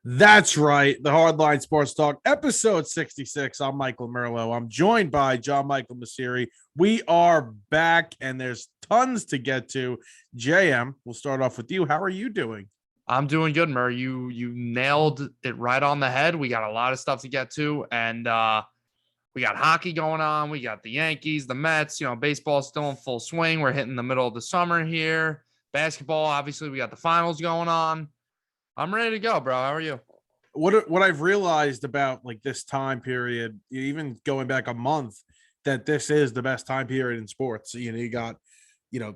That's right. The Hardline Sports Talk, episode 66. I'm Michael Merlo. I'm joined by John Michael Masiri. We are back, and there's tons to get to. JM, we'll start off with you. How are you doing? I'm doing good, Murray. You nailed it right on the head. We got a lot of stuff to get to, and we got hockey going on. We got the Yankees, the Mets. Baseball's still in full swing. We're hitting the middle of the summer here. Basketball, obviously, we got the finals going on. I'm ready to go, bro. How are you? What I've realized about like this time period, even going back a month, that this is the best time period in sports. You got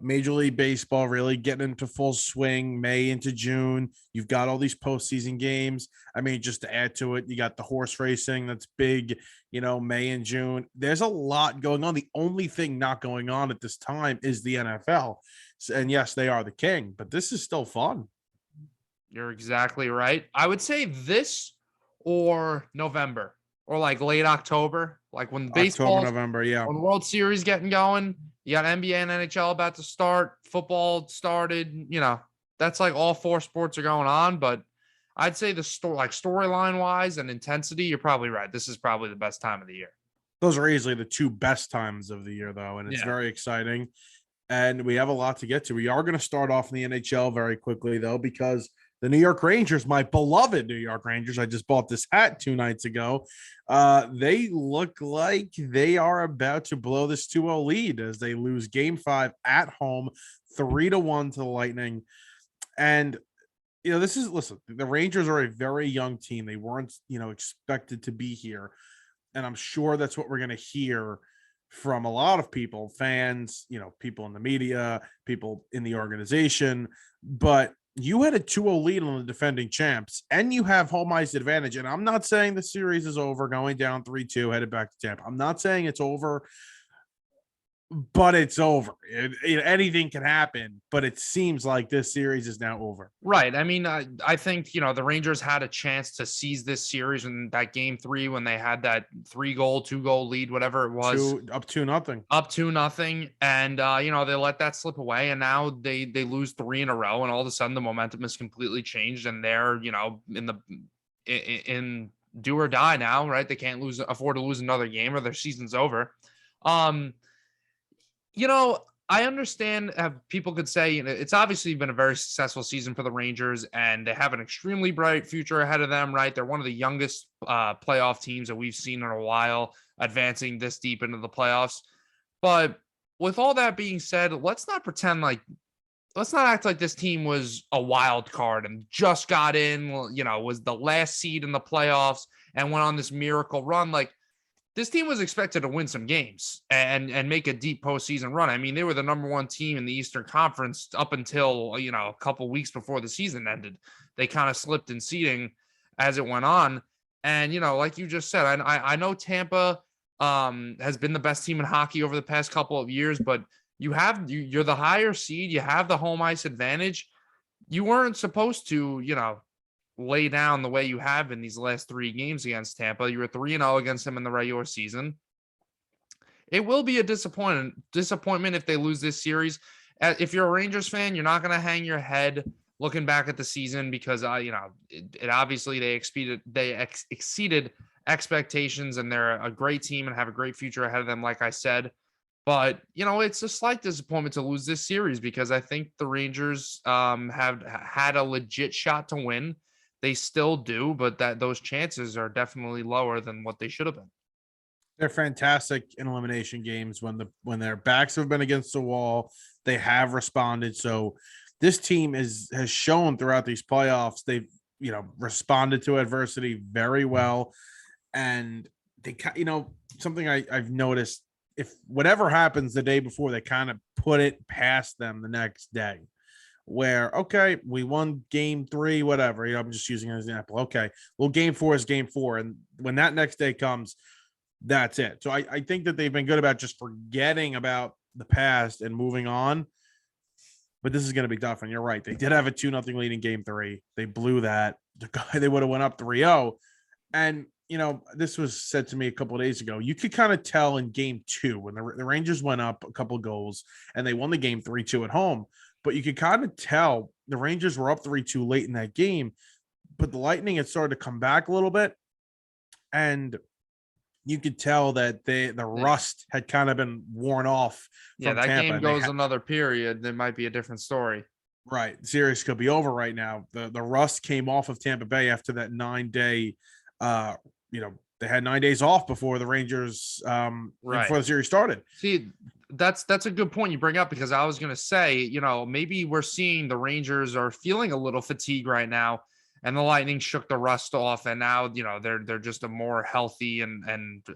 Major League Baseball really getting into full swing, May into June. You've got all these postseason games. I mean, just to add to it, you got the horse racing that's big, May and June. There's a lot going on. The only thing not going on at this time is the NFL. And yes, they are the king, but this is still fun. You're exactly right. I would say this or November or like late October, like when the October, baseball's November, yeah. when World Series getting going. You got NBA and NHL about to start. Football started. That's like all four sports are going on. But I'd say the storyline wise and intensity, you're probably right. This is probably the best time of the year. Those are easily the two best times of the year, though, and it's very exciting. And we have a lot to get to. We are going to start off in the NHL very quickly, though, because the New York Rangers, my beloved New York Rangers, I just bought this hat 2 nights ago. They look like they are about to blow this 2-0 lead as they lose game 5 at home, 3-1 to the Lightning. And, listen, the Rangers are a very young team. They weren't, expected to be here. And I'm sure that's what we're going to hear from a lot of people, fans, people in the media, people in the organization. But you had a 2-0 lead on the defending champs, and you have home ice advantage. And I'm not saying the series is over, going down 3-2, headed back to Tampa. I'm not saying it's over, but it's over. Anything can happen, but it seems like this series is now over. Right. I mean, I think, the Rangers had a chance to seize this series in that game 3 when they had that 3-goal, 2-goal lead, whatever it was. Up 2-0. Up 2-0. And, they let that slip away. And now they lose 3 in a row. And all of a sudden the momentum has completely changed. And they're, in do or die now, right? They can't afford to lose another game or their season's over. I understand how people could say it's obviously been a very successful season for the Rangers, and they have an extremely bright future ahead of them, right? They're one of the youngest playoff teams that we've seen in a while, advancing this deep into the playoffs. But with all that being said, let's not act like this team was a wild card and just got in, was the last seed in the playoffs and went on this miracle run. Like, this team was expected to win some games and make a deep postseason run. I mean, they were the number 1 team in the Eastern Conference up until, a couple weeks before the season ended. They kind of slipped in seeding as it went on. And, like you just said, I know Tampa has been the best team in hockey over the past couple of years, but you're the higher seed. You have the home ice advantage. You weren't supposed to, lay down the way you have in these last 3 games against Tampa. You were 3-0 against them in the regular season. It will be a disappointment if they lose this series. If you're a Rangers fan, you're not going to hang your head looking back at the season because it obviously they exceeded expectations, and they're a great team and have a great future ahead of them, like I said. But, it's a slight disappointment to lose this series because I think the Rangers have had a legit shot to win. They still do, but those chances are definitely lower than what they should have been. They're fantastic in elimination games when their backs have been against the wall. They have responded. So this team has shown throughout these playoffs they've responded to adversity very well, and they something I've noticed, if whatever happens the day before, they kind of put it past them the next day. Where, okay, we won game 3, whatever. I'm just using an example. Okay, well, game 4 is game 4. And when that next day comes, that's it. So I think that they've been good about just forgetting about the past and moving on. But this is going to be tough. And you're right. They did have a 2-0 lead in game 3. They blew that. They would have went up 3-0. And, this was said to me a couple of days ago. You could kind of tell in game 2 when the Rangers went up a couple of goals and they won the game 3-2 at home. But you could kind of tell the Rangers were up 3-2 late in that game, but the Lightning had started to come back a little bit, and you could tell that the rust had kind of been worn off from that Tampa. game goes another period, there might be a different story. Right. The series could be over right now. The rust came off of Tampa Bay after that 9-day, they had 9 days off before the Rangers, before the series started. See, that's a good point you bring up, because I was going to say, maybe we're seeing the Rangers are feeling a little fatigue right now, and the Lightning shook the rust off, and now, they're just a more healthy and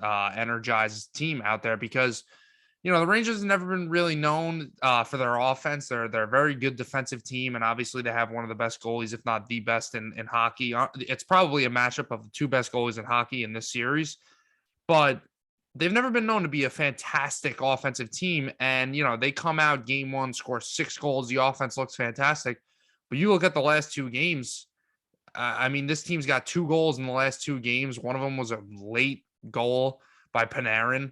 energized team out there, because the Rangers have never been really known for their offense. They're a very good defensive team, and obviously they have one of the best goalies, if not the best in hockey. It's probably a matchup of the two best goalies in hockey in this series, but they've never been known to be a fantastic offensive team. And, they come out game one, score 6 goals. The offense looks fantastic, but you look at the last 2 games. This team's got 2 goals in the last 2 games. One of them was a late goal by Panarin.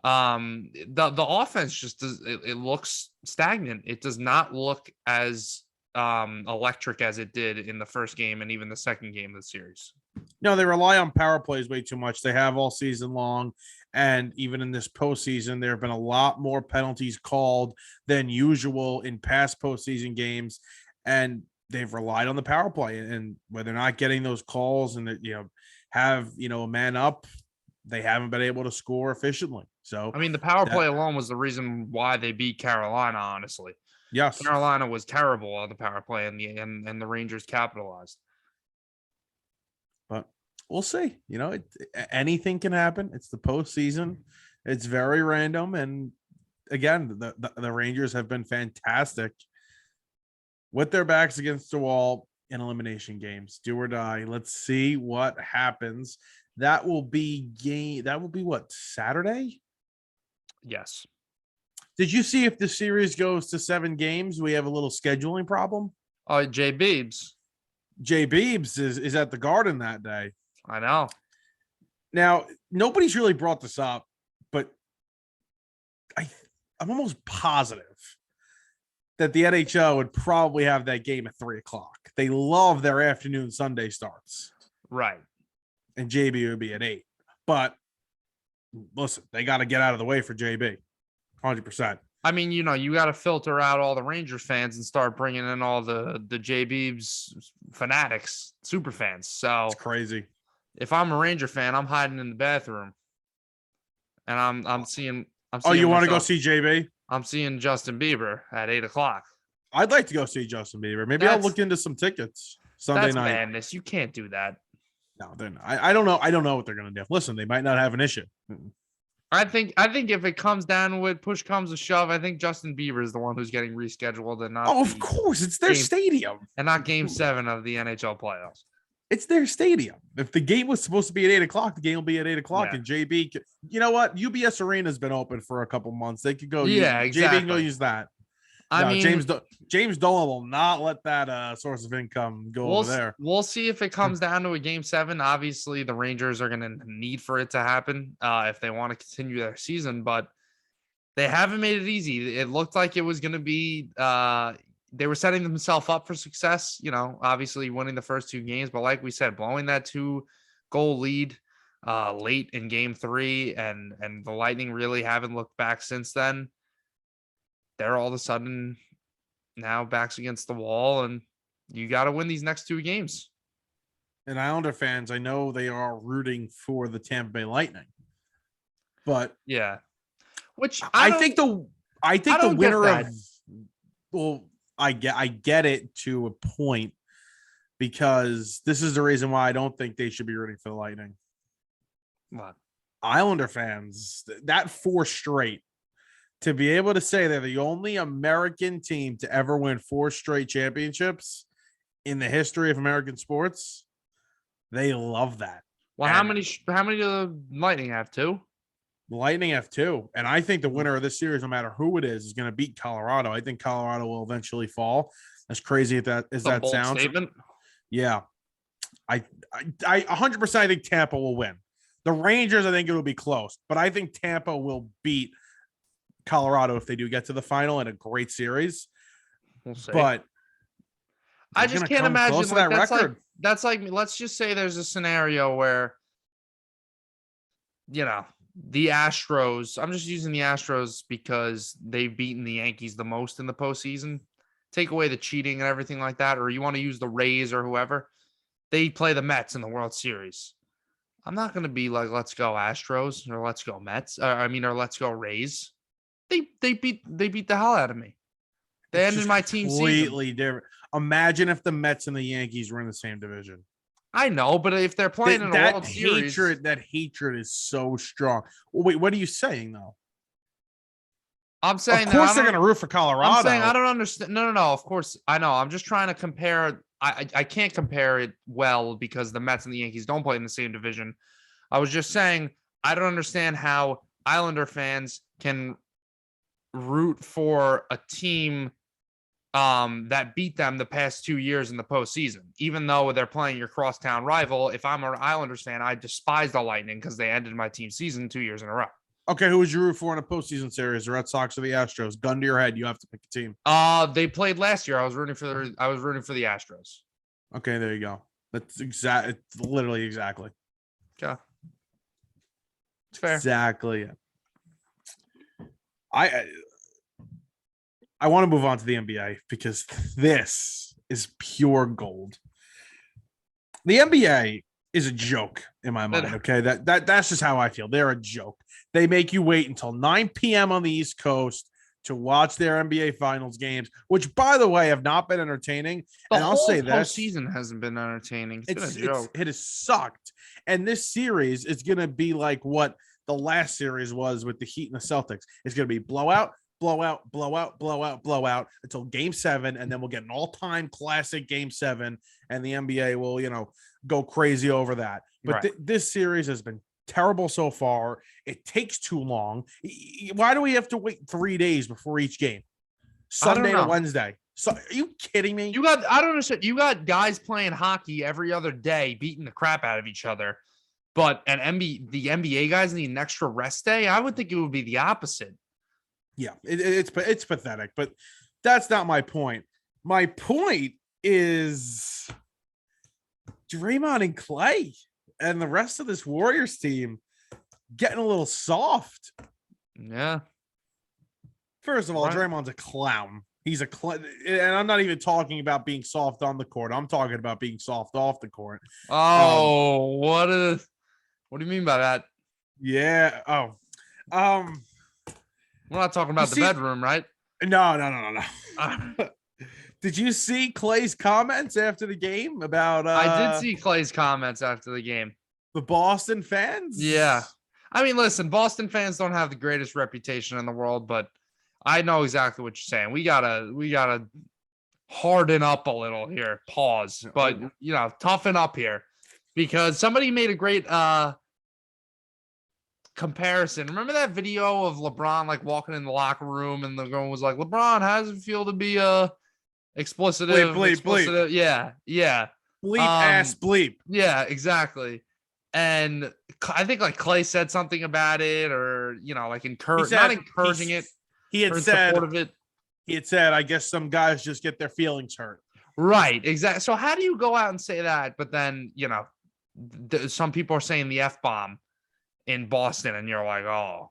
The offense just it looks stagnant. It does not look as electric as it did in the first game and even the second game of the series. No, they rely on power plays way too much. They have all season long, and even in this postseason, there have been a lot more penalties called than usual in past postseason games, and they've relied on the power play. And when they're not getting those calls and have a man up, they haven't been able to score efficiently. So the power play alone was the reason why they beat Carolina. Honestly, yes, Carolina was terrible on the power play, and the Rangers capitalized. But we'll see. Anything can happen. It's the postseason. It's very random, and again, the Rangers have been fantastic with their backs against the wall in elimination games. Do or die. Let's see what happens. That will be what, Saturday? Yes. Did you see if the series goes to 7 games, we have a little scheduling problem? Oh, Jay Beebs is at the Garden that day. I know. Now, nobody's really brought this up, but I'm almost positive that the NHL would probably have that game at 3:00. They love their afternoon Sunday starts. Right. And JB would be at 8. But listen, they got to get out of the way for JB. 100%. You got to filter out all the Rangers fans and start bringing in all the JB's fanatics, super fans. So it's crazy. If I'm a Ranger fan, I'm hiding in the bathroom, and I'm seeing. Oh, you want to go see JB? I'm seeing Justin Bieber at 8:00. I'd like to go see Justin Bieber. Maybe I'll look into some tickets Sunday night. Madness. You can't do that. No, they're not. I don't know. I don't know what they're going to do. Listen, they might not have an issue. I think if it comes down with push comes to shove, I think Justin Bieber is the one who's getting rescheduled and not. Oh, of course, it's their stadium, and not Game 7 of the NHL playoffs. It's their stadium. If the game was supposed to be at 8:00, the game will be at 8:00. Yeah. And JB, you know what? UBS Arena's been open for a couple months. They could go. Yeah, exactly. JB can go use that. James Dolan will not let that source of income go over there. We'll see if it comes down to a Game 7. Obviously, the Rangers are going to need for it to happen if they want to continue their season, but they haven't made it easy. It looked like it was going to be they were setting themselves up for success, obviously winning the first 2 games, but like we said, blowing that 2-goal lead late in Game 3, and the Lightning really haven't looked back since then. They're all of a sudden now backs against the wall, and you got to win these next 2 games. And Islander fans, I know they are rooting for the Tampa Bay Lightning, but yeah, which I think the winner of, well, I get it to a point, because this is the reason why I don't think they should be rooting for the Lightning. What? Islander fans, that 4 straight. To be able to say they're the only American team to ever win 4 straight championships in the history of American sports, they love that. Well, how many do the Lightning have? 2? The Lightning have 2, and I think the winner of this series, no matter who it is going to beat Colorado. I think Colorado will eventually fall. As crazy as that sounds. Statement. Yeah, I 100%. I think Tampa will win. The Rangers, I think it will be close, but I think Tampa will beat Colorado if they do get to the final in a great series. We'll see. But I just can't imagine that record. that's like, let's just say there's a scenario where, the Astros, I'm just using the Astros because they've beaten the Yankees the most in the postseason. Take away the cheating and everything like that, or you want to use the Rays or whoever, they play the Mets in the World Series. I'm not going to be like, let's go Astros or let's go Mets. Or let's go Rays. They beat the hell out of me. They ended my team season. Completely different. Imagine if the Mets and the Yankees were in the same division. I know, but if they're playing in a World Series, that hatred is so strong. Well, wait, what are you saying though? I'm saying, of course they're going to root for Colorado. I'm saying I don't understand. No. Of course, I know. I'm just trying to compare. I can't compare it well because the Mets and the Yankees don't play in the same division. I was just saying I don't understand how Islander fans can root for a team that beat them the past 2 years in the postseason, even though they're playing your crosstown rival. If I'm an Islanders fan, I despise the Lightning because they ended my team season 2 years in a row. Okay, who would you root for in a postseason series? The Red Sox or the Astros? Gun to your head, you have to pick a team. They played last year. I was rooting for the Astros. Okay, there you go. That's exact. It's literally exactly. Okay, it's fair. Exactly. I want to move on to the NBA because this is pure gold. The NBA is a joke in my mind. Okay, that's just how I feel. They're a joke. They make you wait until 9 p.m. on the East Coast to watch their NBA Finals games, which, by the way, have not been entertaining. And I'll say that season hasn't been entertaining. It's been a joke. It has sucked. And this series is going to be like what the last series was with the Heat and the Celtics. It's going to be blowout until Game 7, and then we'll get an all-time classic Game 7, and the NBA will, go crazy over that. But this series has been terrible so far. It takes too long. Why do we have to wait 3 days before each game? Sunday to Wednesday. So are you kidding me? I don't understand. You got guys playing hockey every other day, beating the crap out of each other. But the NBA guys need an extra rest day. I would think it would be the opposite. Yeah, it's pathetic, but that's not my point. My point is Draymond and Clay and the rest of this Warriors team getting a little soft. Yeah. First of all, Draymond's a clown. He's and I'm not even talking about being soft on the court. I'm talking about being soft off the court. Oh, what do you mean by that? Yeah. Oh. We're not talking about the bedroom, right? No. Did you see Clay's comments after the game about I did see Clay's comments after the game. The Boston fans? Yeah. I mean, listen, Boston fans don't have the greatest reputation in the world, but I know exactly what you're saying. We gotta harden up a little here. Pause. But toughen up here. Because somebody made a great comparison. Remember that video of LeBron like walking in the locker room and the girl was like, LeBron, how does it feel to be explicit? Bleep. Yeah. Bleep ass bleep. Yeah, exactly. And I think like Clay said something about it, or like not encouraging it. He had said support of it. He had said, I guess some guys just get their feelings hurt. Right, exactly. So how do you go out and say that? But then some people are saying the F-bomb in Boston, and you're like, oh,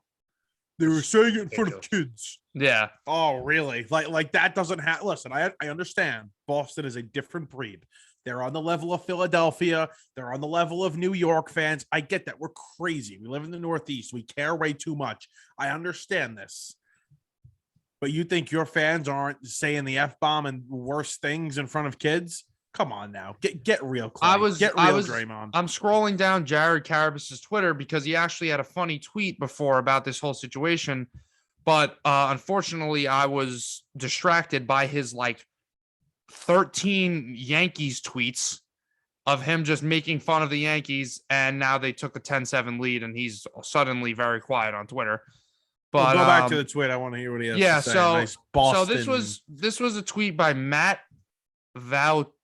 they were saying it in front of kids. Yeah. Oh, really? Like that doesn't have. Listen, I understand. Boston is a different breed. They're on the level of Philadelphia. They're on the level of New York fans. I get that. We're crazy. We live in the Northeast. We care way too much. I understand this. But you think your fans aren't saying the F-bomb and worse things in front of kids? Come on now. Get real, Clay. Draymond. I'm scrolling down Jared Carabas's Twitter because he actually had a funny tweet before about this whole situation. But unfortunately, I was distracted by his 13 Yankees tweets of him just making fun of the Yankees. And now they took a 10-7 lead and he's suddenly very quiet on Twitter. But go back to the tweet. I want to hear what he has to say. Nice Boston. So this was a tweet by Matt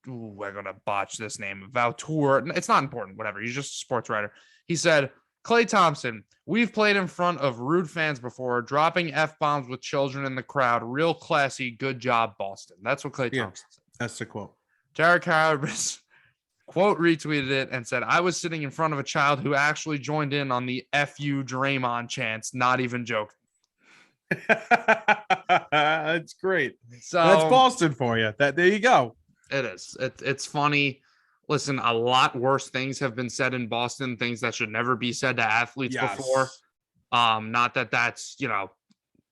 we're gonna botch this name. Vautour. It's not important. Whatever. He's just a sports writer. He said, Klay Thompson, we've played in front of rude fans before, dropping F-bombs with children in the crowd. Real classy. Good job, Boston. That's what Klay Thompson said. That's the quote. Jared Carabas quote retweeted it and said, "I was sitting in front of a child who actually joined in on the FU Draymond chants, not even joking." That's great. So That's Boston for you. There you go. it is. It's funny. Listen, a lot worse things have been said in Boston, things that should never be said to athletes before. Yes. Not that that's,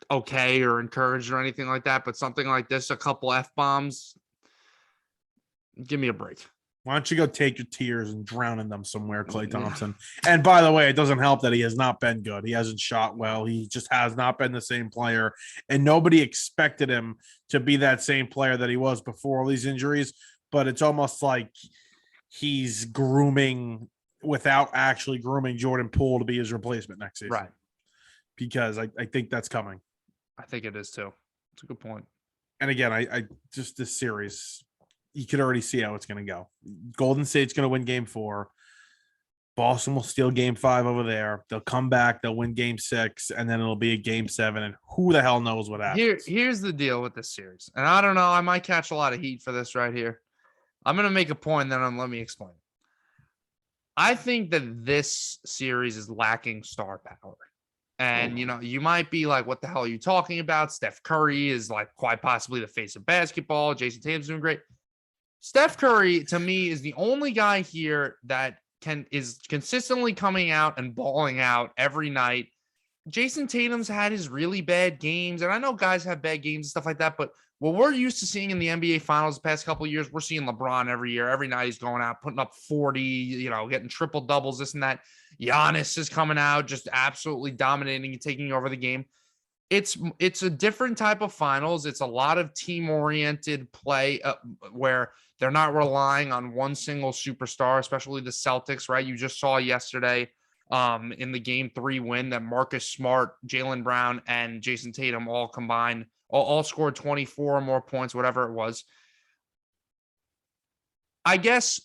okay or encouraged or anything like that, but something like this, a couple F-bombs, give me a break. Why don't you go take your tears and drown in them somewhere, Klay Thompson? And by the way, it doesn't help that he has not been good. He hasn't shot well. He just has not been the same player. And nobody expected him to be that same player that he was before all these injuries. But it's almost like he's grooming without actually grooming Jordan Poole to be his replacement next season. Right. Because I think that's coming. I think it is too. It's a good point. And again, I just this series, you could already see how it's going to go. Golden State's going to win game 4. Boston will steal game 5 over there. They'll come back. They'll win game 6, and then it'll be a game 7. And who the hell knows what happens? Here's the deal with this series. And I don't know. I might catch a lot of heat for this right here. I'm going to make a point, then let me explain. I think that this series is lacking star power. And, you might be like, what the hell are you talking about? Steph Curry is like quite possibly the face of basketball. Jason Tatum's doing great. Steph Curry, to me, is the only guy here that is consistently coming out and balling out every night. Jason Tatum's had his really bad games, and I know guys have bad games and stuff like that, but what we're used to seeing in the NBA Finals the past couple of years, we're seeing LeBron every year. Every night he's going out, putting up 40, getting triple doubles, this and that. Giannis is coming out, just absolutely dominating and taking over the game. It's a different type of finals. It's a lot of team-oriented play where they're not relying on one single superstar, especially the Celtics, right? You just saw yesterday in the game 3 win that Marcus Smart, Jaylen Brown, and Jason Tatum all combined, all scored 24 or more points, whatever it was. I guess,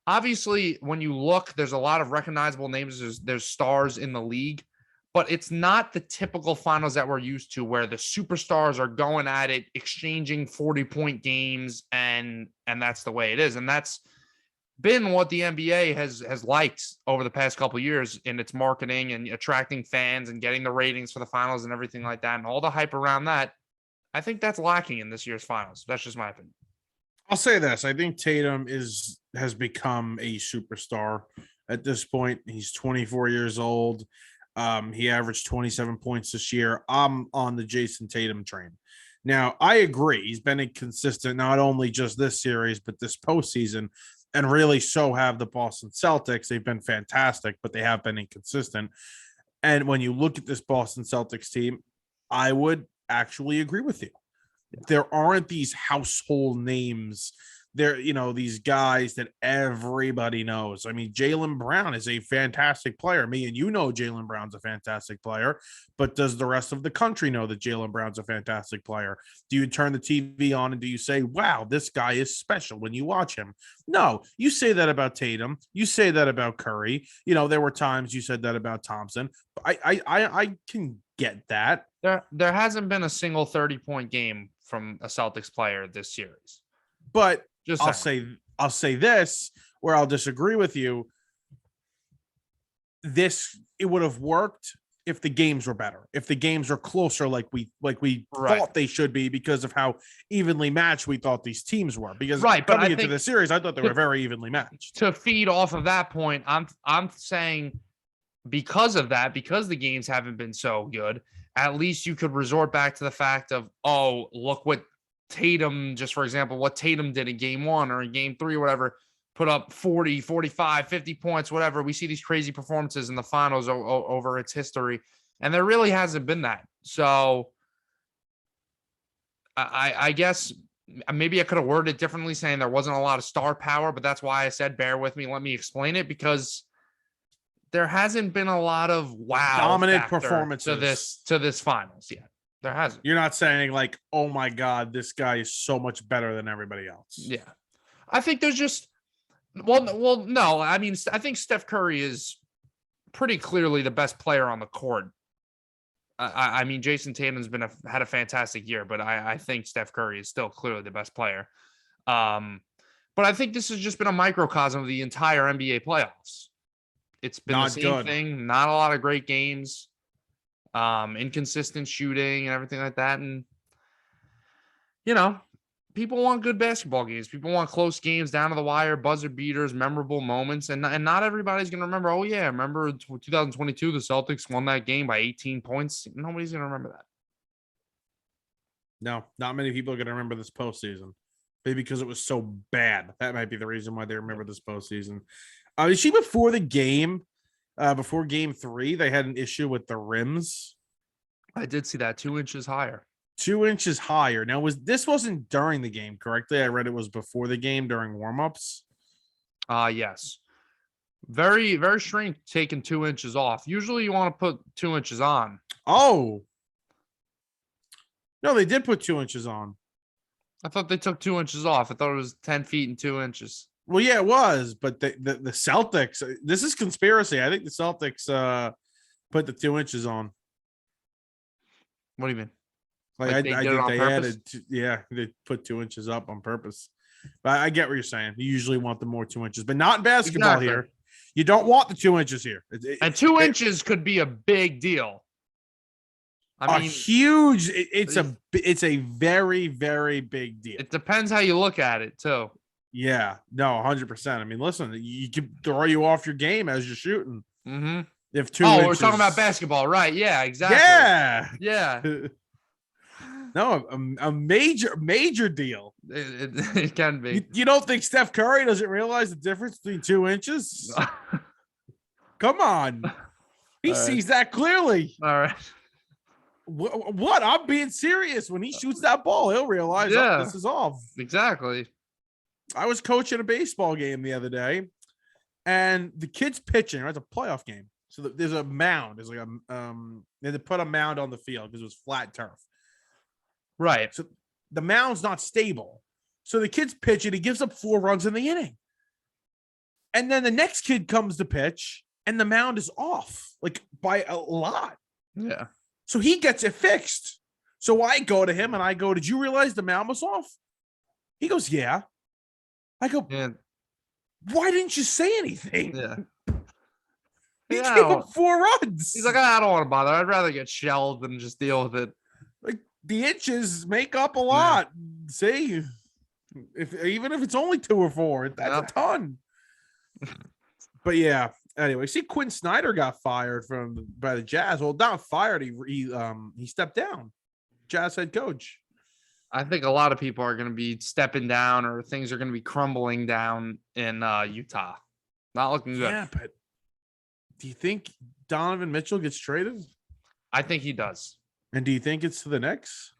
obviously, when you look, there's a lot of recognizable names. There's stars in the league, but it's not the typical finals that we're used to where the superstars are going at it, exchanging 40-point games, and that's the way it is. And that's been what the NBA has liked over the past couple of years in its marketing and attracting fans and getting the ratings for the finals and everything like that, and all the hype around that. I think that's lacking in this year's finals. That's just my opinion. I'll say this. I think Tatum has become a superstar at this point. He's 24 years old. He averaged 27 points this year. I'm on the Jason Tatum train. Now, I agree. He's been inconsistent, not only just this series, but this postseason, and really so have the Boston Celtics. They've been fantastic, but they have been inconsistent. And when you look at this Boston Celtics team, I would actually agree with you. There aren't these household names. There, these guys that everybody knows. I mean, Jaylen Brown is a fantastic player. Me and Jaylen Brown's a fantastic player, but does the rest of the country know that Jaylen Brown's a fantastic player? Do you turn the TV on and do you say, wow, this guy is special when you watch him? No, you say that about Tatum. You say that about Curry. There were times you said that about Thompson. I can get that. There hasn't been a single 30-point game from a Celtics player this series. But I'll say this, where I'll disagree with you. It would have worked if the games were better, if the games are closer, like we thought they should be, because of how evenly matched we thought these teams were. Because coming into the series, I thought they were very evenly matched. To feed off of that point, I'm saying because of that, because the games haven't been so good, at least you could resort back to the fact of, oh, look what Tatum, just for example, what Tatum did in game 1 or in game 3 or whatever, put up 40, 45, 50 points, whatever. We see these crazy performances in the finals over its history, and there really hasn't been that. So I guess maybe I could have worded it differently, saying there wasn't a lot of star power, but that's why I said, bear with me, let me explain it, because there hasn't been a lot of dominant performances to this finals yet. There hasn't. You're not saying like, oh my God, this guy is so much better than everybody else. Yeah. I think there's just, well, no. I mean, I think Steph Curry is pretty clearly the best player on the court. I mean, Jason Tatum's had a fantastic year, but I think Steph Curry is still clearly the best player. But I think this has just been a microcosm of the entire NBA playoffs. It's been the same thing. Not a lot of great games, inconsistent shooting and everything like that. And, people want good basketball games. People want close games down to the wire, buzzer beaters, memorable moments. And not everybody's going to remember, oh, yeah, remember 2022, the Celtics won that game by 18 points. Nobody's going to remember that. No, not many people are going to remember this postseason. Maybe because it was so bad. That might be the reason why they remember this postseason. You see, before the game, before game 3, they had an issue with the rims. I did see that 2 inches higher. 2 inches higher. Now, this wasn't during the game, correctly? I read it was before the game during warmups. Yes. Very, very strange taking 2 inches off. Usually you want to put 2 inches on. Oh. No, they did put 2 inches on. I thought they took 2 inches off. I thought it was 10 feet and 2 inches. Well, yeah, it was. But the Celtics, this is conspiracy. I think the Celtics put the 2 inches on. What do you mean? Like I think they added, they put 2 inches up on purpose. But I get what you're saying. You usually want the more 2 inches, but not in basketball here. You don't want the 2 inches here. And 2 inches could be a big deal. I mean, huge. It's a very, very big deal. It depends how you look at it, too. Yeah, no, 100%. I mean, listen, you can throw you off your game as you're shooting. Mm-hmm. If 2 inches... we're talking about basketball, right? Yeah, exactly. Yeah. No, a major deal. It can be. You don't think Steph Curry doesn't realize the difference between 2 inches? Come on. He sees that clearly. All right. What? I'm being serious. When he shoots that ball, he'll realize, this is off. Exactly. I was coaching a baseball game the other day, and the kid's pitching. Right, it's a playoff game, so there's a mound. There's like they had to put a mound on the field because it was flat turf. Right. So the mound's not stable. So the kid's pitching. He gives up 4 runs in the inning, and then the next kid comes to pitch, and the mound is off, like by a lot. Yeah. So he gets it fixed. So I go to him and I go, "Did you realize the mound was off?" He goes, "Yeah." I go, "Why didn't you say anything?" Yeah. He gave up 4 runs. He's like, I don't want to bother. I'd rather get shelled than just deal with it. Like, the inches make up a lot. See, even if it's only 2 or 4, that's a ton. But yeah. Anyway, see, Quinn Snyder got fired by the Jazz. Well, not fired. He stepped down. Jazz head coach. I think a lot of people are going to be stepping down, or things are going to be crumbling down in Utah. Not looking good. Yeah, but do you think Donovan Mitchell gets traded? I think he does. And do you think it's to the Knicks?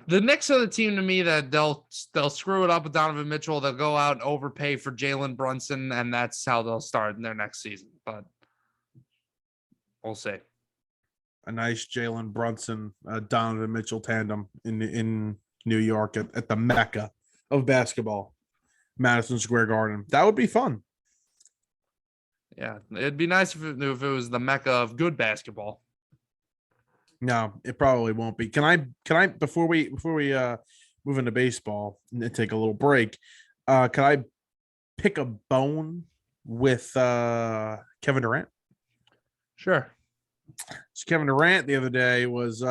The Knicks are the team to me that they'll screw it up with Donovan Mitchell. They'll go out and overpay for Jalen Brunson, and that's how they'll start in their next season. But we'll see. A nice Jalen Brunson, Donovan Mitchell tandem in New York at the Mecca of basketball, Madison Square Garden. That would be fun. Yeah, it'd be nice if it was the Mecca of good basketball. No, it probably won't be. Can I before we move into baseball and take a little break, can I pick a bone with Kevin Durant? Sure. So Kevin Durant the other day was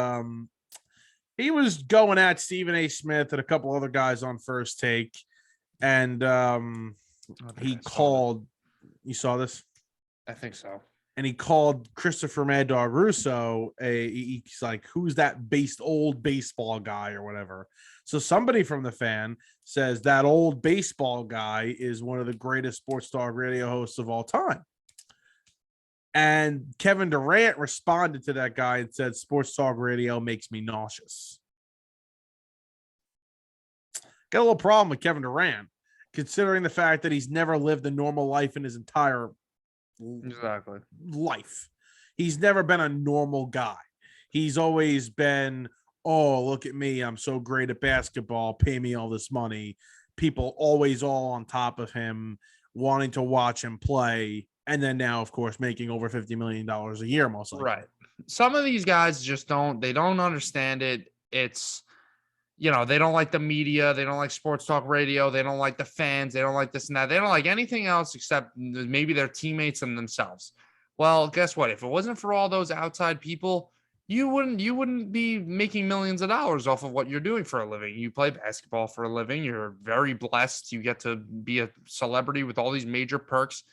he was going at Stephen A. Smith and a couple other guys on First Take, and he called. You saw this? I think so. And he called Christopher Mad Dog Russo he's like, "Who's that old baseball guy or whatever?" So somebody from the fan says that old baseball guy is one of the greatest sports talk radio hosts of all time. And Kevin Durant responded to that guy and said, "Sports talk radio makes me nauseous." Got a little problem with Kevin Durant, considering the fact that he's never lived a normal life in his entire life. He's never been a normal guy. He's always been, "Oh, look at me. I'm so great at basketball. Pay me all this money." People always all on top of him, wanting to watch him play. And then now, of course, making over $50 million a year, most likely. Right. Some of these guys just don't understand it. It's, they don't like the media. They don't like sports talk radio. They don't like the fans. They don't like this and that. They don't like anything else except maybe their teammates and themselves. Well, guess what? If it wasn't for all those outside people, you wouldn't be making millions of dollars off of what you're doing for a living. You play basketball for a living. You're very blessed. You get to be a celebrity with all these major perks.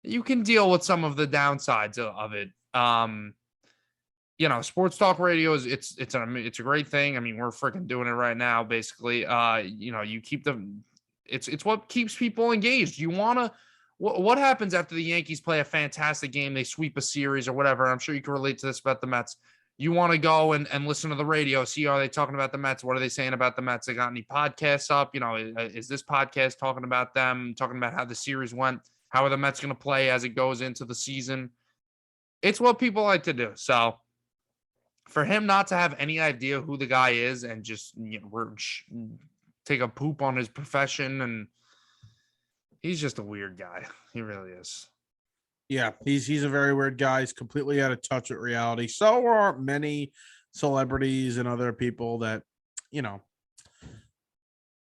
You can deal with some of the downsides of it. Sports talk radio is it's a great thing. I mean, we're freaking doing it right now, basically. You keep it's what keeps people engaged. You want to. What happens after the Yankees play a fantastic game, they sweep a series or whatever? I'm sure you can relate to this about the Mets. You want to go and listen to the radio, see, are they talking about the Mets? What are they saying about the Mets? They got any podcasts up? Is this podcast talking about them, talking about how the series went? How are the Mets going to play as it goes into the season? It's what people like to do. So for him not to have any idea who the guy is and just take a poop on his profession, and he's just a weird guy. He really is. Yeah, he's a very weird guy. He's completely out of touch with reality. So are many celebrities and other people that,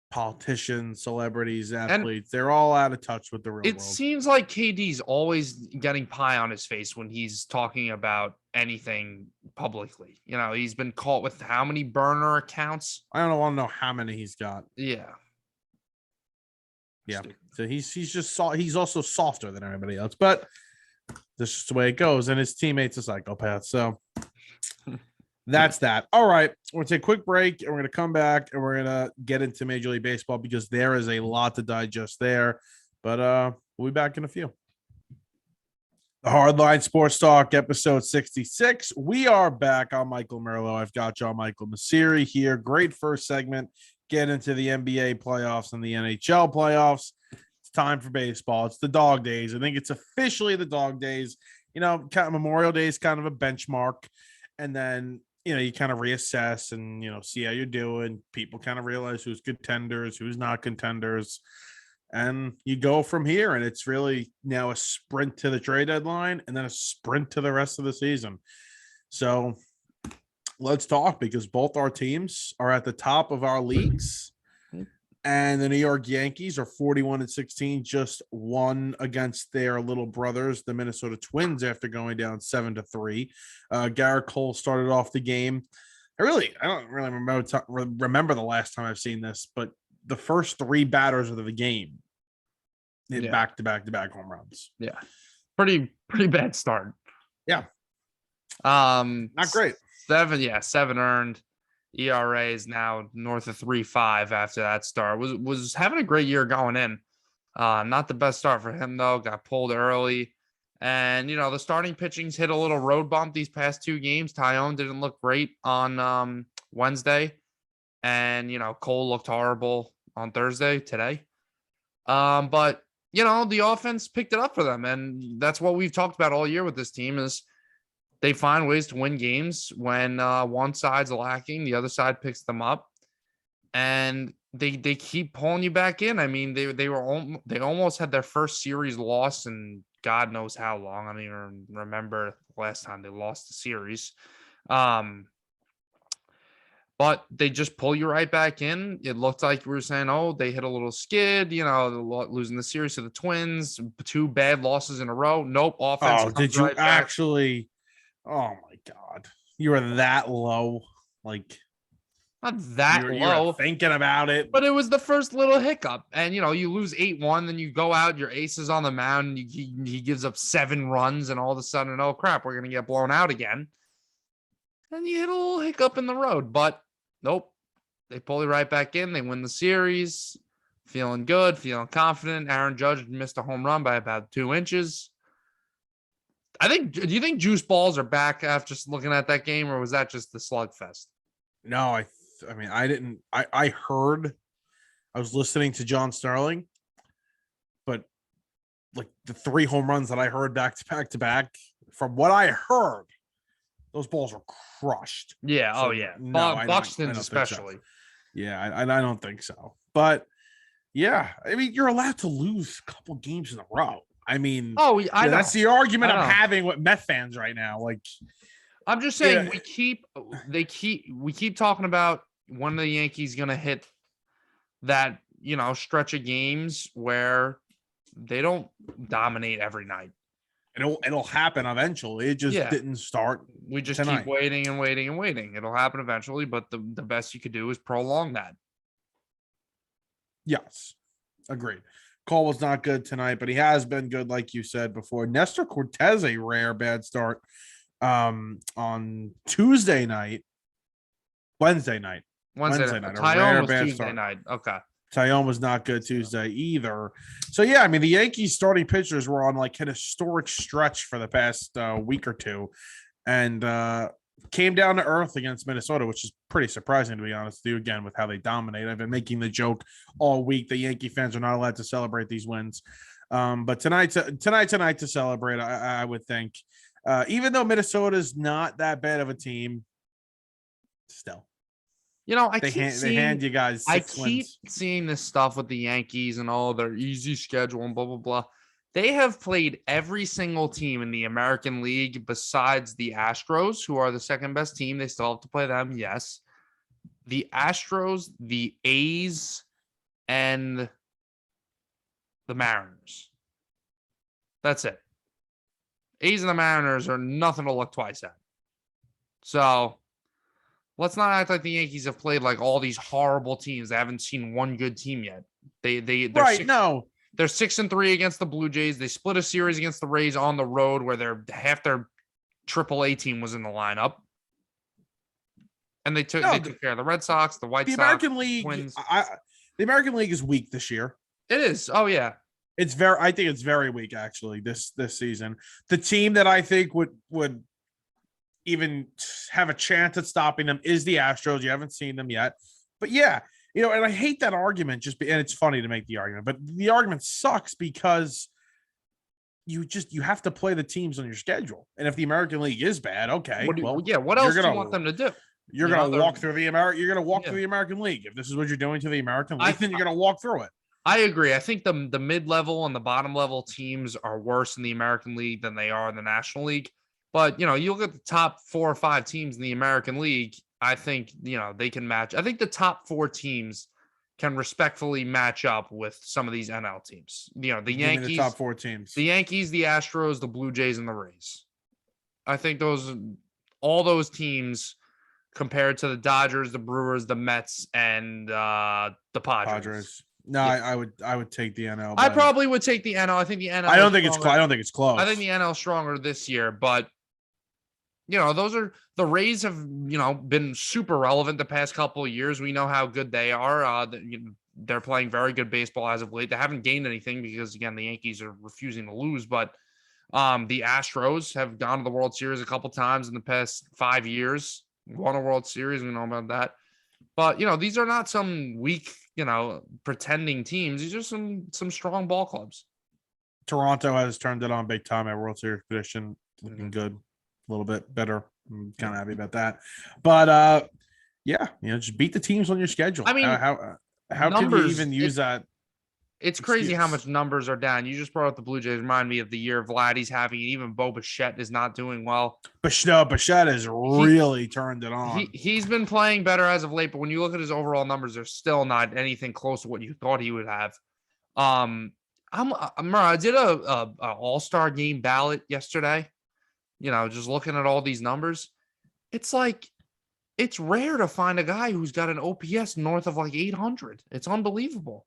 politicians, celebrities, athletes, they're all out of touch with the real world. It seems like KD's always getting pie on his face when he's talking about anything publicly. He's been caught with how many burner accounts? I don't want to know how many he's got. Yeah. Yeah. So he's also softer than everybody else, but this is the way it goes. And his teammates are psychopaths. So that's that. All right. We're going to take a quick break and we're going to come back and we're going to get into Major League Baseball because there is a lot to digest there. But we'll be back in a few. The Hardline Sports Talk, episode 66. We are back. I'm Michael Merlo. I've got John Michael Masiri here. Great first segment. Get into the NBA playoffs and the NHL playoffs. It's time for baseball. It's the dog days. I think it's officially the dog days. Kind of Memorial Day is kind of a benchmark. And then, you kind of reassess and, see how you're doing. People kind of realize who's contenders, who's not contenders. And you go from here. And it's really now a sprint to the trade deadline and then a sprint to the rest of the season. So let's talk because both our teams are at the top of our leagues. And the New York Yankees are 41-16, just won against their little brothers, the Minnesota Twins, after going down 7-3. Garrett Cole started off the game. I don't really remember the last time I've seen this, but the first three batters of the game hit back-to-back home runs. Yeah, pretty bad start. Yeah, not great. 7 earned. ERA is now north of 3.5 after that start. Was having a great year going in. Not the best start for him though. Got pulled early, and the starting pitching's hit a little road bump these past two games. Tyone didn't look great on Wednesday, and Cole looked horrible on Thursday today. But the offense picked it up for them, and that's what we've talked about all year with this team is they find ways to win games when one side's lacking, the other side picks them up, and they keep pulling you back in. I mean, they almost had their first series loss in God knows how long. I don't even remember the last time they lost the series. But they just pull you right back in. It looked like we were saying, oh, they hit a little skid, losing the series to the Twins, 2 bad losses in a row. Nope. Offense. Oh, did you actually? Oh my God. You were that low. Like, not that low. You were thinking about it. But it was the first little hiccup. And, you lose 8-1, then you go out, your ace is on the mound, and he gives up 7 runs, and all of a sudden, oh, crap, we're going to get blown out again. And you hit a little hiccup in the road. But, nope. They pull you right back in. They win the series. Feeling good, feeling confident. Aaron Judge missed a home run by about 2 inches. Do you think juice balls are back after just looking at that game, or was that just the slugfest? No, I mean, I didn't. I heard. I was listening to John Sterling, but like the 3 home runs that I heard back to back, from what I heard, those balls were crushed. Yeah. So, oh yeah. No, Buxton's especially. So. Yeah, I don't think so. But yeah, I mean, you're allowed to lose a couple games in a row. I mean, that's the argument I'm having with Met fans right now. Like, I'm just saying, we keep talking about one of the Yankees going to hit that, stretch of games where they don't dominate every night. It'll happen eventually. It just didn't start. We just tonight. keep waiting and waiting and waiting. It'll happen eventually, but the best you could do is prolong that. Yes, agreed. Cole was not good tonight, but he has been good, like you said before. Nestor Cortez, a rare bad start on Wednesday night. Wednesday night. A rare bad Tuesday start. night. Okay. Tyone was not good Tuesday either. So, yeah, I mean, the Yankees starting pitchers were on like an historic stretch for the past week or two and came down to earth against Minnesota, which is pretty surprising, to be honest with you, again, with how they dominate. I've been making the joke all week. The Yankee fans are not allowed to celebrate these wins. But tonight to celebrate, I would think, even though Minnesota's not that bad of a team, still. They hand you guys six wins. Seeing this stuff with the Yankees and all their easy schedule and blah, blah, blah. They have played every single team in the American League besides the Astros, who are the second best team. They still have to play them, yes. The Astros, the A's, and the Mariners. That's it. A's and the Mariners are nothing to look twice at. So let's not act like the Yankees have played like all these horrible teams. They haven't seen one good team yet. They're right. They're 6-3 against the Blue Jays. They split a series against the Rays on the road where half their AAA team was in the lineup. And they took care of the Red Sox, the White Sox, American League. Twins. The American League is weak this year. It is. Oh yeah. I think it's very weak actually this season. The team that I think would even have a chance at stopping them is the Astros. You haven't seen them yet, but yeah, and I hate that argument and it's funny to make the argument, but the argument sucks because you have to play the teams on your schedule. And if the American League is bad, okay. What else do you want them to do? You're going to walk through the American League. If this is what you're doing to the American League, then you're going to walk through it. I agree. I think the mid-level and the bottom-level teams are worse in the American League than they are in the National League. But, you look at the top 4 or 5 teams in the American League, I think, they can match. I think the top 4 teams can respectfully match up with some of these NL teams. The Yankees, the top 4 teams. The Yankees, the Astros, the Blue Jays, and the Rays. I think all those teams compared to the Dodgers, the Brewers, the Mets, and the Padres. No, yeah. I would take the NL. I probably would take the NL. I think the NL. I don't think it's close. I think the NL is stronger this year, but those are the Rays have been super relevant the past couple of years. We know how good they are. They're playing very good baseball as of late. They haven't gained anything because again the Yankees are refusing to lose, but the Astros have gone to the World Series a couple times in the past 5 years. Won a World Series, we know about that. But these are not some weak, pretending teams. These are some strong ball clubs. Toronto has turned it on big time at World Series prediction, looking good, a little bit better. I'm kind of happy about that. But yeah, just beat the teams on your schedule. I mean, how can you even use that? It's crazy how much numbers are down. You just brought up the Blue Jays. Remind me of the year Vladdy's having. Even Bo Bichette is not doing well. Bichette has really turned it on. He's been playing better as of late, but when you look at his overall numbers, they're still not anything close to what you thought he would have. I did a All-Star game ballot yesterday. Just looking at all these numbers, it's like it's rare to find a guy who's got an OPS north of like 800. It's unbelievable.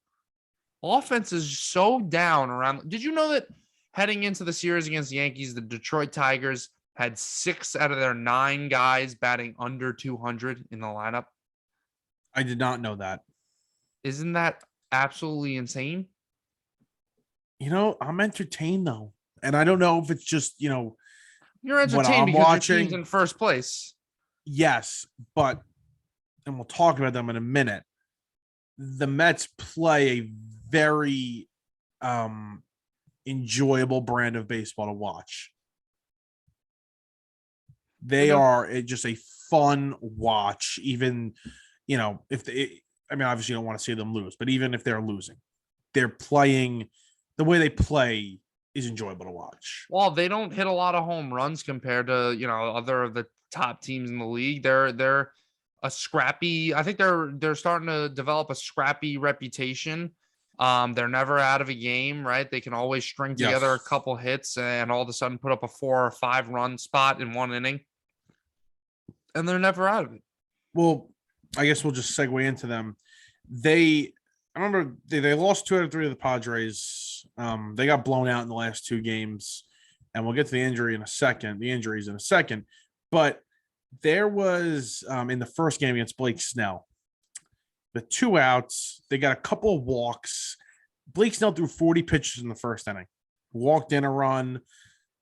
Offense is so down around. Did you know that heading into the series against the Yankees, the Detroit Tigers had 6 out of their 9 guys batting under 200 in the lineup? I did not know that. Isn't that absolutely insane? I'm entertained though. And I don't know if it's just, you're entertained because your team's in first place. Yes, but, and we'll talk about them in a minute. The Mets play a very enjoyable brand of baseball to watch. They are just a fun watch, even, if obviously you don't want to see them lose, but even if they're losing, they're playing the way they play is enjoyable to watch. Well, they don't hit a lot of home runs compared to, other of the top teams in the league. They're a scrappy. I think they're starting to develop a scrappy reputation. They're never out of a game, right? They can always string together a couple hits and all of a sudden put up a 4 or 5 run spot in one inning, and they're never out of it. Well, I guess we'll just segue into them. I remember they lost 2 out of 3 of the Padres. They got blown out in the last 2 games, and we'll get to the injuries in a second. But there was in the first game against Blake Snell, the 2 outs, they got a couple of walks. Blake Snell threw 40 pitches in the first inning, walked in a run.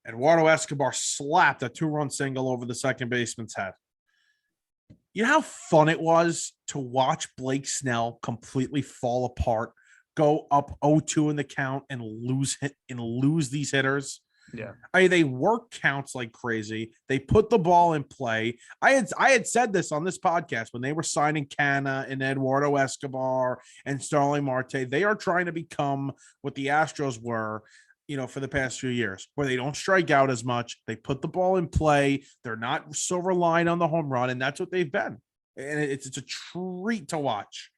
Eduardo Escobar slapped a 2-run single over the second baseman's head. You know how fun it was to watch Blake Snell completely fall apart, go up 0-2 in the count and lose these hitters? Yeah. They work counts like crazy. They put the ball in play. I had said this on this podcast when they were signing Canna and Eduardo Escobar and Starling Marte. They are trying to become what the Astros were, for the past few years, where they don't strike out as much. They put the ball in play. They're not so reliant on the home run, and that's what they've been. And it's a treat to watch.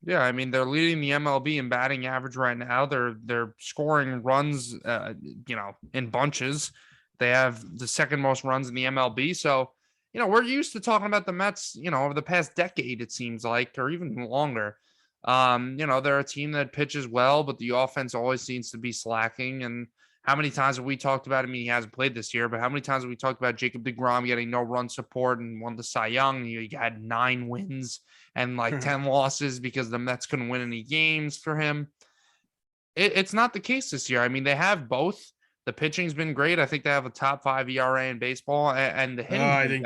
Yeah, I mean, they're leading the MLB in batting average right now. They're scoring runs, in bunches. They have the second most runs in the MLB. So, we're used to talking about the Mets, over the past decade, it seems like, or even longer. They're a team that pitches well, but the offense always seems to be slacking. And how many times have we talked about, he hasn't played this year, but how many times have we talked about Jacob deGrom getting no run support and won the Cy Young? He had 9 wins and 10 losses because the Mets couldn't win any games for him. It's not the case this year. I mean, they have both. The pitching's been great. I think they have a top 5 ERA in baseball, and the hitting. I think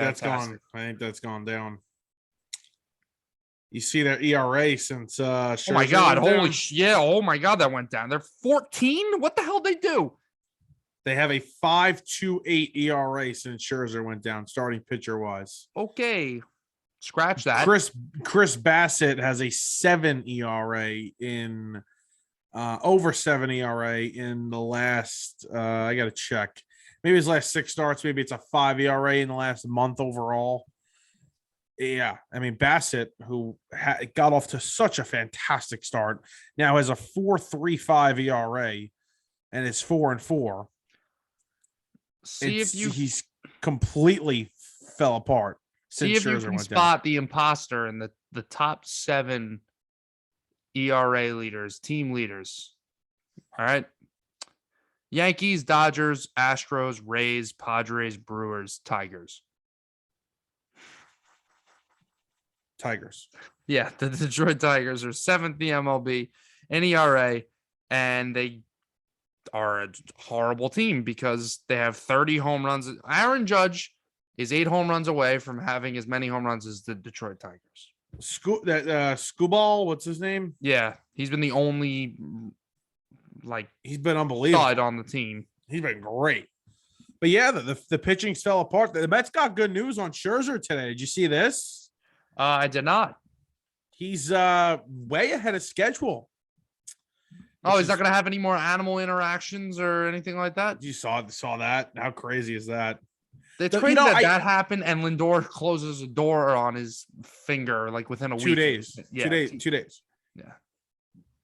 that's gone down. You see their ERA since oh my God, oh my God, that went down. They're 14. What the hell did they do? They have a 5.28 ERA since Scherzer went down, starting pitcher wise. Okay, scratch that. Chris Bassett has a 7 ERA in over 7 ERA in the last. I got to check. Maybe his last 6 starts. Maybe it's a 5 ERA in the last month overall. Yeah, I mean, Bassett, who got off to such a fantastic start, now has a 4.35 ERA and is 4-4. He's completely fell apart. See if you can spot the imposter in the top 7 ERA leaders, team leaders. All right. Yankees, Dodgers, Astros, Rays, Padres, Brewers, Tigers. Yeah, the Detroit Tigers are 7th in the MLB in ERA, and they are a horrible team because they have 30 home runs. Aaron Judge is 8 home runs away from having as many home runs as the Detroit Tigers. Scooball, what's his name? Yeah, he's been the only he's been unbelievable stud on the team. He's been great. But yeah, the pitching fell apart. The Mets got good news on Scherzer today. Did you see this? I did not. He's way ahead of schedule. Oh, he's not going to have any more animal interactions or anything like that? You saw that? How crazy is that? It's crazy that happened and Lindor closes a door on his finger within a week. 2 days. Yeah. 2 days. Yeah.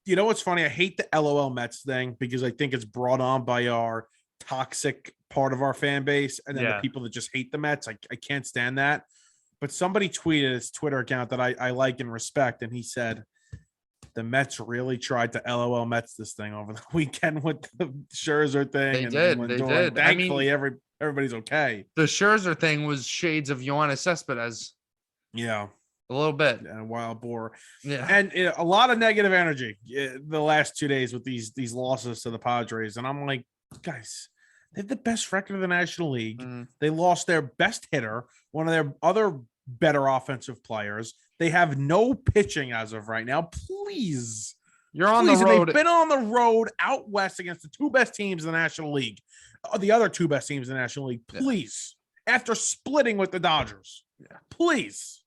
You know what's funny? I hate the LOL Mets thing because I think it's brought on by our toxic part of our fan base and then the people that just hate the Mets. I can't stand that. But somebody tweeted his Twitter account that I like and respect, and he said the Mets really tried to LOL Mets this thing over the weekend with the Scherzer thing. They did. Thankfully, everybody's okay. The Scherzer thing was shades of Yoenis Cespedes. Yeah. A little bit. And a wild boar. Yeah. And a lot of negative energy the last 2 days with these losses to the Padres. And I'm like, guys, they have the best record of the National League. Mm. They lost their best hitter, one of their other better offensive players. They have no pitching as of right now. Please. You're on the road. They've been on the road out west against the 2 best teams in the National League. The other 2 best teams in the National League. Please. Yeah. After splitting with the Dodgers. Yeah. Please.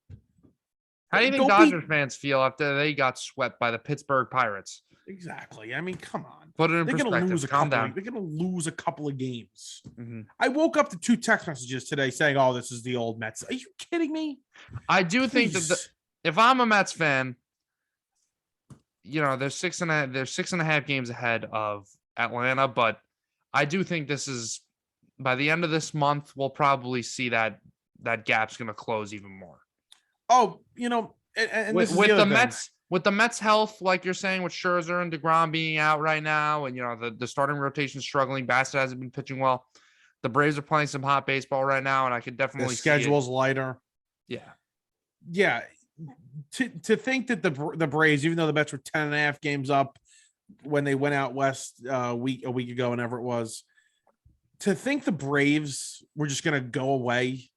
How do you think Dodgers fans feel after they got swept by the Pittsburgh Pirates? Exactly. I mean, come on. Put it in They're gonna perspective. lose a Calm couple. down. They're gonna lose a couple of games. Mm-hmm. I woke up to 2 text messages today saying, "Oh, this is the old Mets." Are you kidding me? I do think that if I'm a Mets fan, they're 6.5 games ahead of Atlanta, but I do think this is by the end of this month, we'll probably see that gap's going to close even more. Oh, and this is with the other Mets, with the Mets' health, like you're saying, with Scherzer and DeGrom being out right now, and the starting rotation struggling, Bassett hasn't been pitching well. The Braves are playing some hot baseball right now, and I could definitely the schedule's see it. lighter. Yeah. To think that the Braves, even though the Mets were 10.5 games up when they went out west a week ago, whenever it was, to think the Braves were just going to go away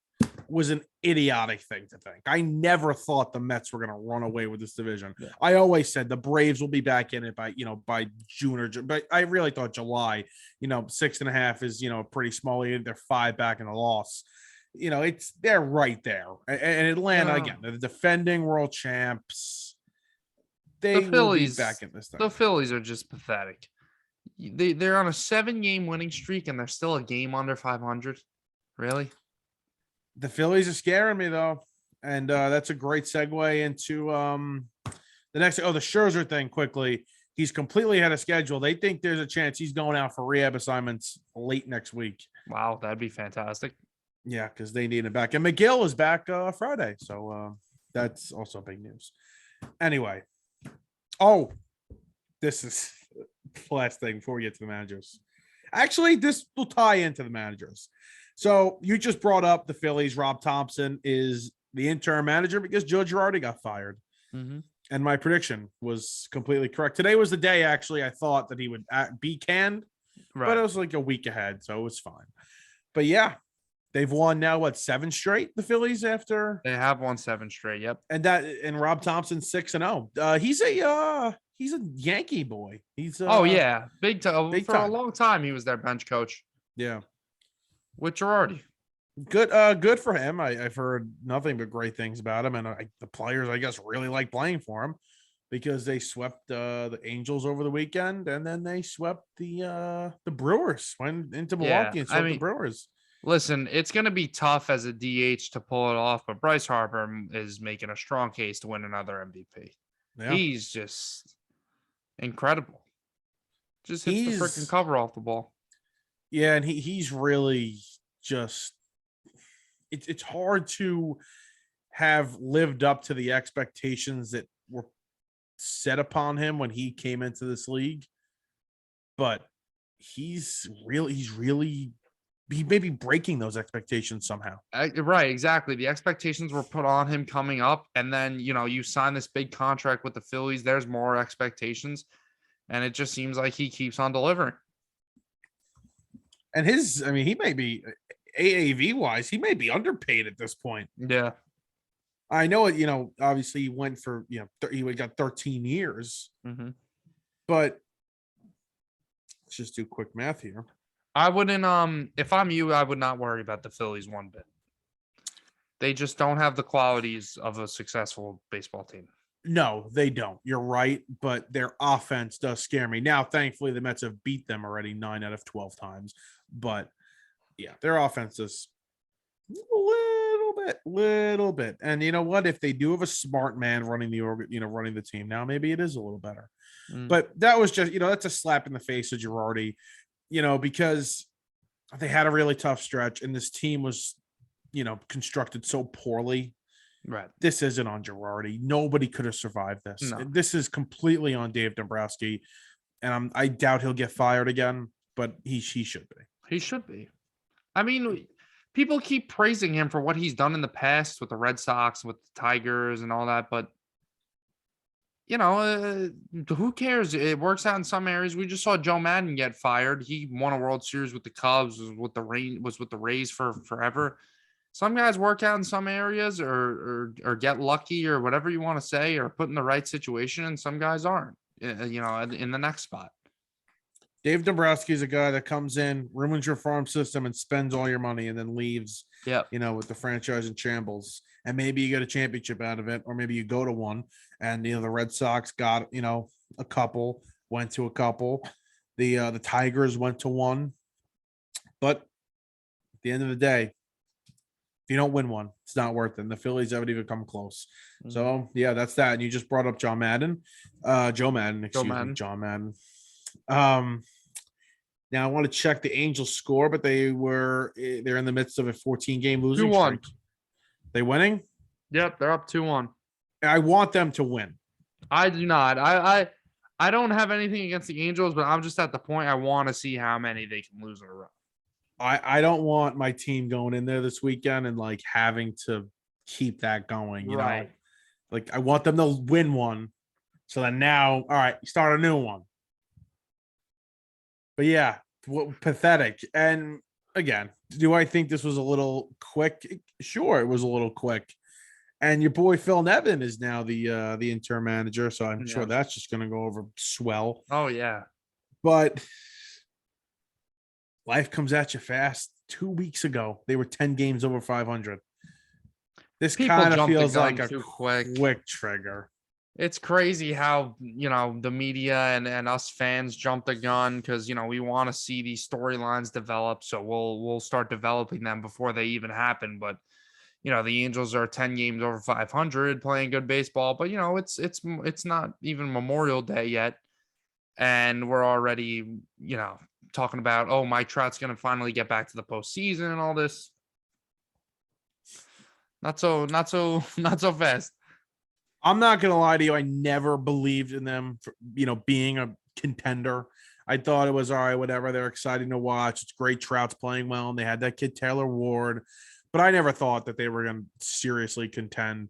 was an idiotic thing to think. I never thought the Mets were going to run away with this division. Yeah. I always said the Braves will be back in it by June or June, but I really thought July. 6.5 is pretty small. They're 5 back in the loss. They're right there. And Atlanta again, the defending world champs. They the Phillies, will be back in this thing. The Phillies are just pathetic. They're on a 7-game winning streak and they're still a game under 500. Really? The Phillies are scaring me though, and that's a great segue into the next. Oh, the Scherzer thing quickly. He's completely ahead of schedule. They think there's a chance he's going out for rehab assignments late next week. Wow, that'd be fantastic. Yeah, because they need him back, and McGill is back Friday, so that's also big news. Anyway, this is the last thing before we get to the managers. Actually, this will tie into the managers. So you just brought up the Phillies. Rob Thompson is the interim manager because Joe Girardi got fired. Mm-hmm. And my prediction was completely correct. Today was the day, actually, I thought that he would be canned. Right. But it was like a week ahead, so it was fine. But yeah, they've won now, 7 straight, the Phillies, after? They have won 7 straight, yep. And Rob Thompson's 6-0. He's a Yankee boy. He's big time. For a long time, he was their bench coach. Yeah. With Girardi. Good for him. I've heard nothing but great things about him, and the players, I guess, really like playing for him because they swept the Angels over the weekend, and then they swept the Brewers. Went into Milwaukee and swept the Brewers. Listen, it's going to be tough as a DH to pull it off, but Bryce Harper is making a strong case to win another MVP. Yeah. He's just incredible. Just hits the freaking cover off the ball. Yeah, and he's really just it's hard to have lived up to the expectations that were set upon him when he came into this league. But he may be breaking those expectations somehow. Right, exactly. The expectations were put on him coming up, and then you sign this big contract with the Phillies. There's more expectations, and it just seems like he keeps on delivering. And he may be AAV wise, he may be underpaid at this point. Yeah. I know it, obviously he went for, he got 13 years, but let's just do quick math here. I wouldn't, if I'm you, I would not worry about the Phillies one bit. They just don't have the qualities of a successful baseball team. No, they don't. You're right, but their offense does scare me. Now, thankfully, the Mets have beat them already 9 out of 12 times. But, yeah, their offense is a little bit. And you know what? If they do have a smart man running the team now, maybe it is a little better. But that was just, that's a slap in the face of Girardi, because they had a really tough stretch and this team was, constructed so poorly. Right. This isn't on Girardi. Nobody could have survived this. No. This is completely on Dave Dombrowski, and I doubt he'll get fired again, but he should be. He should be. I mean, people keep praising him for what he's done in the past with the Red Sox, with the Tigers and all that, but who cares? It works out in some areas. We just saw Joe Madden get fired. He won a World Series with the Cubs, was with the Rays for forever. Some guys work out in some areas or get lucky or whatever you want to say or put in the right situation, and some guys aren't, in the next spot. Dave Dombrowski is a guy that comes in, ruins your farm system, and spends all your money and then leaves, with the franchise in shambles. And maybe you get a championship out of it, or maybe you go to one and, the Red Sox got, a couple. went to a couple. The Tigers went to one. But at the end of the day, if you don't win one, it's not worth it. And the Phillies haven't even come close. Mhm. So yeah, that's that. And you just brought up Joe Madden, John Madden. Now I want to check the Angels score, but they're in the midst of a 14-game losing 2-1. streak. They winning? Yep, they're up 2-1. I want them to win. I do not. I don't have anything against the Angels, but I'm just at the point I want to see how many they can lose in a row. I don't want my team going in there this weekend and like having to keep that going, you know. Like I want them to win one. So then now, all right, start a new one. But yeah, pathetic. And again, do I think this was a little quick? Sure, it was a little quick. And your boy Phil Nevin is now the interim manager, so I'm sure that's just going to go over swell. Oh yeah. But life comes at you fast. 2 weeks ago, they were 10 games over 500. This kind of feels like a quick trigger. It's crazy how, the media and us fans jump the gun because, we want to see these storylines develop. So we'll start developing them before they even happen. But, the Angels are 10 games over 500 playing good baseball. But, it's not even Memorial Day yet. And we're already, talking about, oh, Mike Trout's going to finally get back to the postseason and all this. Not so fast. I'm not going to lie to you. I never believed in them for, being a contender. I thought it was all right, whatever. They're exciting to watch. It's great. Trout's playing well, and they had that kid Taylor Ward. But I never thought that they were going to seriously contend.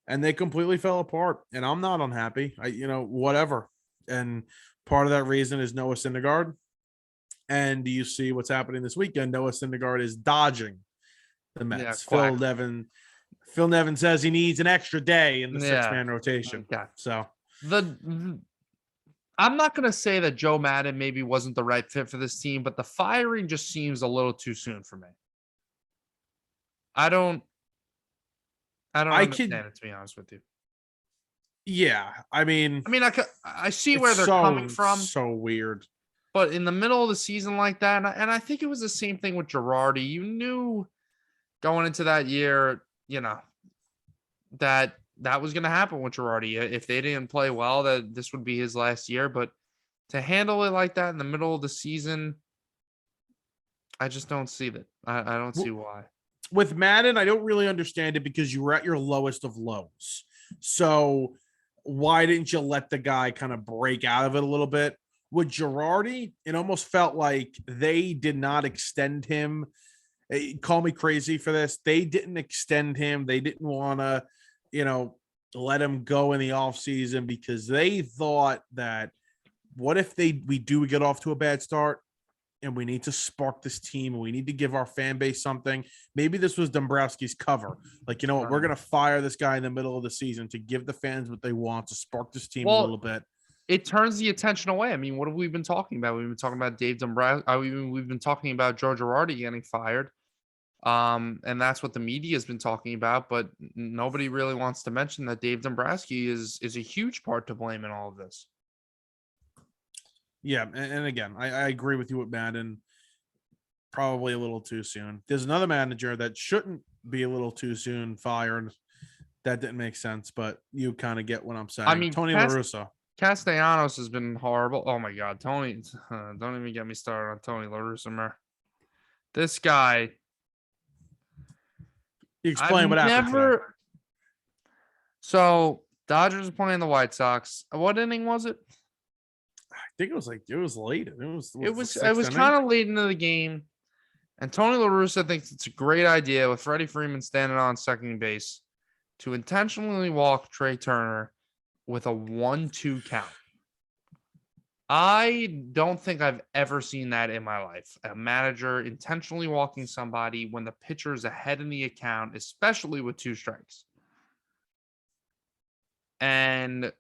And they completely fell apart. And I'm not unhappy. Whatever. And part of that reason is Noah Syndergaard. And do you see what's happening this weekend? Noah Syndergaard is dodging the Mets. Yeah, Phil Nevin says he needs an extra day in the six-man rotation. So I'm not going to say that Joe Madden maybe wasn't the right fit for this team, but the firing just seems a little too soon for me. I don't understand it, to be honest with you. Yeah, I see where they're coming from. So weird. But in the middle of the season like that, and I think it was the same thing with Girardi. You knew going into that year, that was going to happen with Girardi. If they didn't play well, that this would be his last year. But to handle it like that in the middle of the season, I just don't see that. I don't see why. With Madden, I don't really understand it because you were at your lowest of lows. So why didn't you let the guy kind of break out of it a little bit? With Girardi, it almost felt like they did not extend him. Call me crazy for this. They didn't extend him. They didn't want to, let him go in the offseason because they thought that what if we do get off to a bad start and we need to spark this team and we need to give our fan base something. Maybe this was Dombrowski's cover. Like, you know what? We're going to fire this guy in the middle of the season to give the fans what they want, to spark this team a little bit. It turns the attention away. I mean, what have we been talking about? We've been talking about Dave Dombrowski. We've been talking about Joe Girardi getting fired. And that's what the media has been talking about, but nobody really wants to mention that Dave Dombrowski is a huge part to blame in all of this. Yeah, and again, I agree with you with Madden. Probably a little too soon. There's another manager that shouldn't be a little too soon fired. That didn't make sense, but you kind of get what I'm saying. I mean, Tony La Russa. Castellanos has been horrible. Oh my God, Tony! Don't even get me started on Tony La Russa. This guy. Explain what happened today. So Dodgers are playing the White Sox. What inning was it? I think it was late. It was kind of late into the game. And Tony La Russa thinks it's a great idea with Freddie Freeman standing on second base to intentionally walk Trey Turner with a 1-2 count. I don't think I've ever seen that in my life. A manager intentionally walking somebody when the pitcher is ahead in the account, especially with 2 strikes. And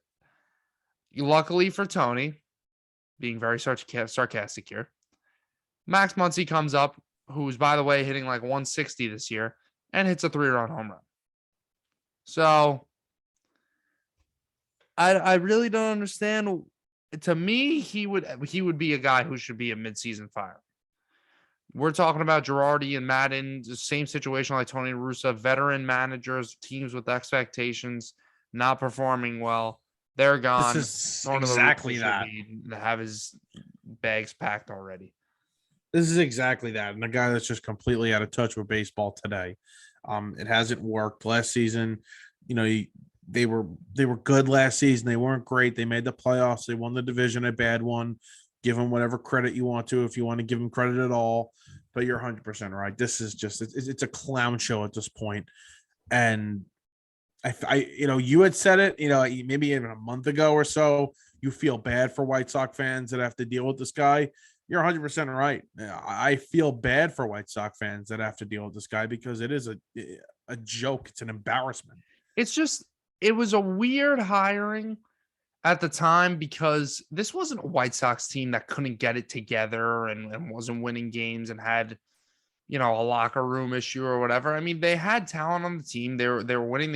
luckily for Tony, being very sarcastic here, Max Muncy comes up, who's, by the way, hitting like 160 this year, and hits a 3-run home run. So I really don't understand to me, he would be a guy who should be a midseason fire. We're talking about Girardi and Madden, the same situation like Tony La Russa, veteran managers, teams with expectations, not performing well. They're gone. This is Tony La Russa exactly that. should have his bags packed already. This is exactly that. And a guy that's just completely out of touch with baseball today. It hasn't worked last season. You know, they were good last season. They weren't great. They made the playoffs. They won the division, a bad one. Give them whatever credit you want to, if you want to give them credit at all. But you're 100% right. This is just it's a clown show at this point. And you had said it, maybe even a month ago or so. You feel bad for White Sox fans that have to deal with this guy. You're 100% right. I feel bad for White Sox fans that have to deal with this guy because it is a joke. It's an embarrassment. It was a weird hiring at the time because this wasn't a White Sox team that couldn't get it together and wasn't winning games and had, a locker room issue or whatever. I mean, they had talent on the team. They were winning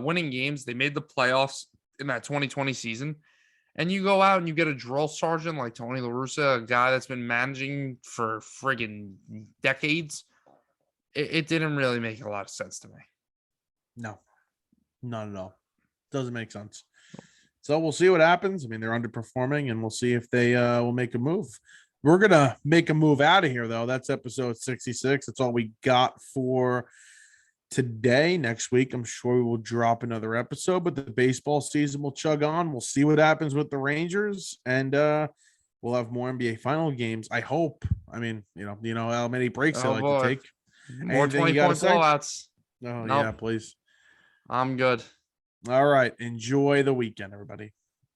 winning games. They made the playoffs in that 2020 season. And you go out and you get a drill sergeant like Tony La Russa, a guy that's been managing for friggin' decades. It didn't really make a lot of sense to me. No, not at all. Doesn't make sense. So we'll see what happens. I mean, they're underperforming, and we'll see if they will make a move. We're going to make a move out of here, though. That's episode 66. That's all we got for today. Next week, I'm sure we will drop another episode, but the baseball season will chug on. We'll see what happens with the Rangers, and we'll have more NBA final games. I hope. I mean, how many breaks they like to take. More 20-point blowouts. Oh, nope. Yeah, please. I'm good. All right. Enjoy the weekend, everybody.